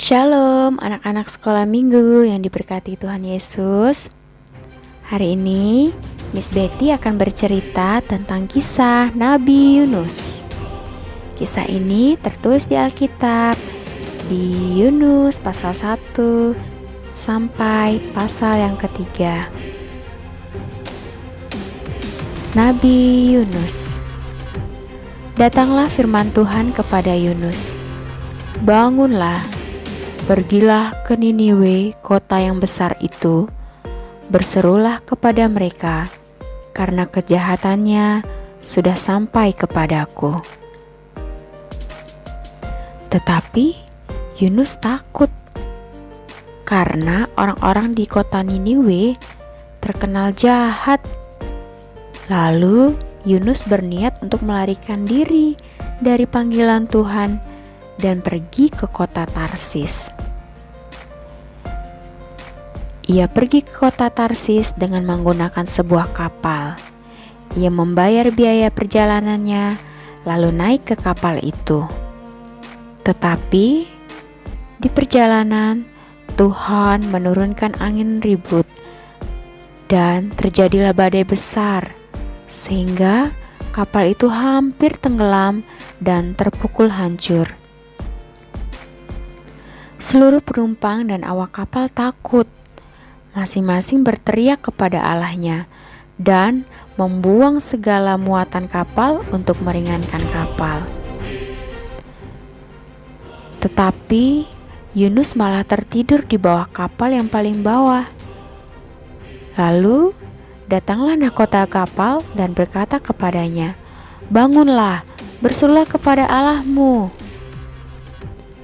Shalom anak-anak sekolah minggu yang diberkati Tuhan Yesus. Hari ini Miss Betty akan bercerita tentang kisah Nabi Yunus. Kisah ini tertulis di Alkitab di Yunus pasal 1 sampai pasal yang ketiga. Nabi Yunus. Datanglah firman Tuhan kepada Yunus. Bangunlah, pergilah ke Niniwe, kota yang besar itu. Berserulah kepada mereka, karena kejahatannya sudah sampai kepadaku. Tetapi Yunus takut, karena orang-orang di kota Niniwe terkenal jahat. Lalu Yunus berniat untuk melarikan diri dari panggilan Tuhan dan pergi ke kota Tarsis. Ia pergi ke kota Tarsis dengan menggunakan sebuah kapal. Ia membayar biaya perjalanannya, lalu naik ke kapal itu. Tetapi di perjalanan, Tuhan menurunkan angin ribut dan terjadilah badai besar, sehingga kapal itu hampir tenggelam dan terpukul hancur. Seluruh penumpang dan awak kapal takut. Masing-masing berteriak kepada Allahnya dan membuang segala muatan kapal untuk meringankan kapal. Tetapi Yunus malah tertidur di bawah kapal yang paling bawah. Lalu datanglah nahkota kapal dan berkata kepadanya, "Bangunlah, berserulah kepada Allahmu."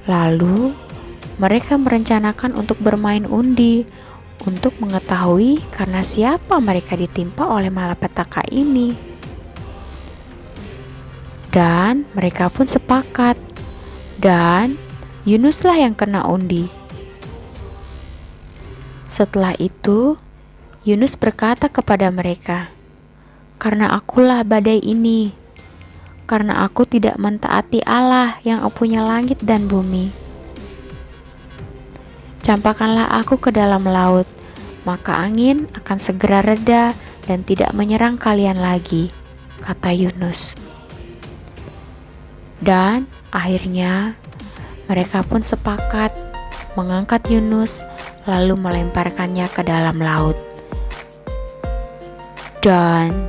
Lalu mereka merencanakan untuk bermain undi untuk mengetahui karena siapa mereka ditimpa oleh malapetaka ini. Dan mereka pun sepakat, dan Yunuslah yang kena undi. Setelah itu Yunus berkata kepada mereka, "Karena akulah badai ini, karena aku tidak mentaati Allah yang punya langit dan bumi. Campakkanlah aku ke dalam laut, maka angin akan segera reda dan tidak menyerang kalian lagi," kata Yunus. Dan akhirnya mereka pun sepakat mengangkat Yunus lalu melemparkannya ke dalam laut. Dan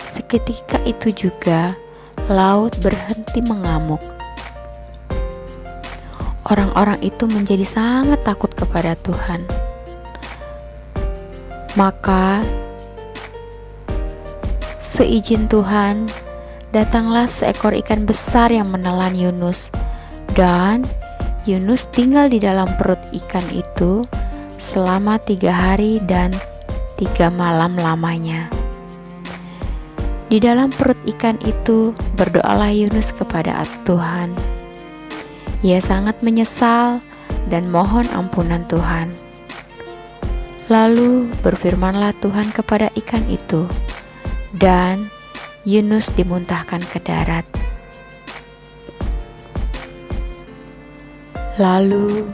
seketika itu juga laut berhenti mengamuk. Orang-orang itu menjadi sangat takut kepada Tuhan. Maka seizin Tuhan, datanglah seekor ikan besar yang menelan Yunus, dan Yunus tinggal di dalam perut ikan itu selama 3 hari dan 3 malam lamanya. Di dalam perut ikan itu berdoalah Yunus kepada Tuhan. Ia sangat menyesal dan mohon ampunan Tuhan. Lalu berfirmanlah Tuhan kepada ikan itu, dan Yunus dimuntahkan ke darat. Lalu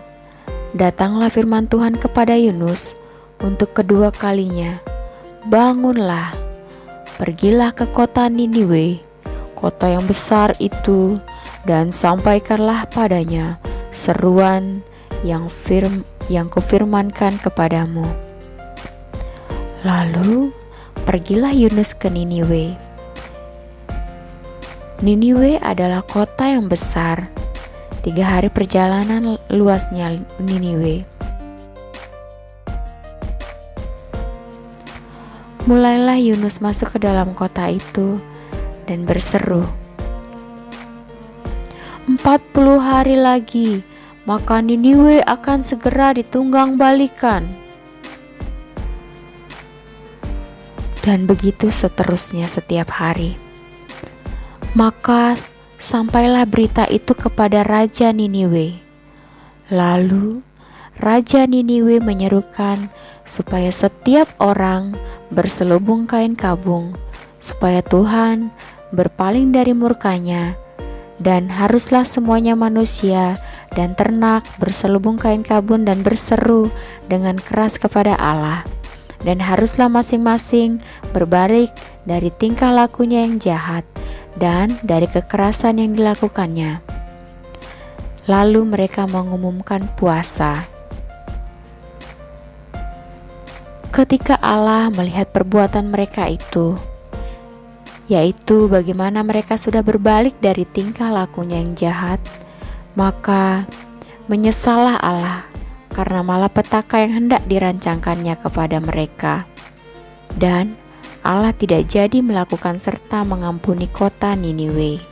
datanglah firman Tuhan kepada Yunus untuk kedua kalinya, "Bangunlah, pergilah ke kota Niniwe, kota yang besar itu, dan sampaikanlah padanya seruan yang kufirmankan kepadamu." Lalu pergilah Yunus ke Niniwe. Niniwe adalah kota yang besar. 3 hari perjalanan luasnya Niniwe. Mulailah Yunus masuk ke dalam kota itu dan berseru, 40 hari lagi, maka Niniwe akan segera ditunggang balikan. Dan begitu seterusnya setiap hari. Maka sampailah berita itu kepada Raja Niniwe. Lalu Raja Niniwe menyerukan supaya setiap orang berselubung kain kabung, supaya Tuhan berpaling dari murkanya, dan haruslah semuanya manusia dan ternak berselubung kain kabun dan berseru dengan keras kepada Allah. Dan haruslah masing-masing berbalik dari tingkah lakunya yang jahat dan dari kekerasan yang dilakukannya. Lalu mereka mengumumkan puasa. Ketika Allah melihat perbuatan mereka itu, yaitu bagaimana mereka sudah berbalik dari tingkah lakunya yang jahat, maka menyesallah Allah karena malapetaka yang hendak dirancangkannya kepada mereka. Dan Allah tidak jadi melakukan serta mengampuni kota Niniwe.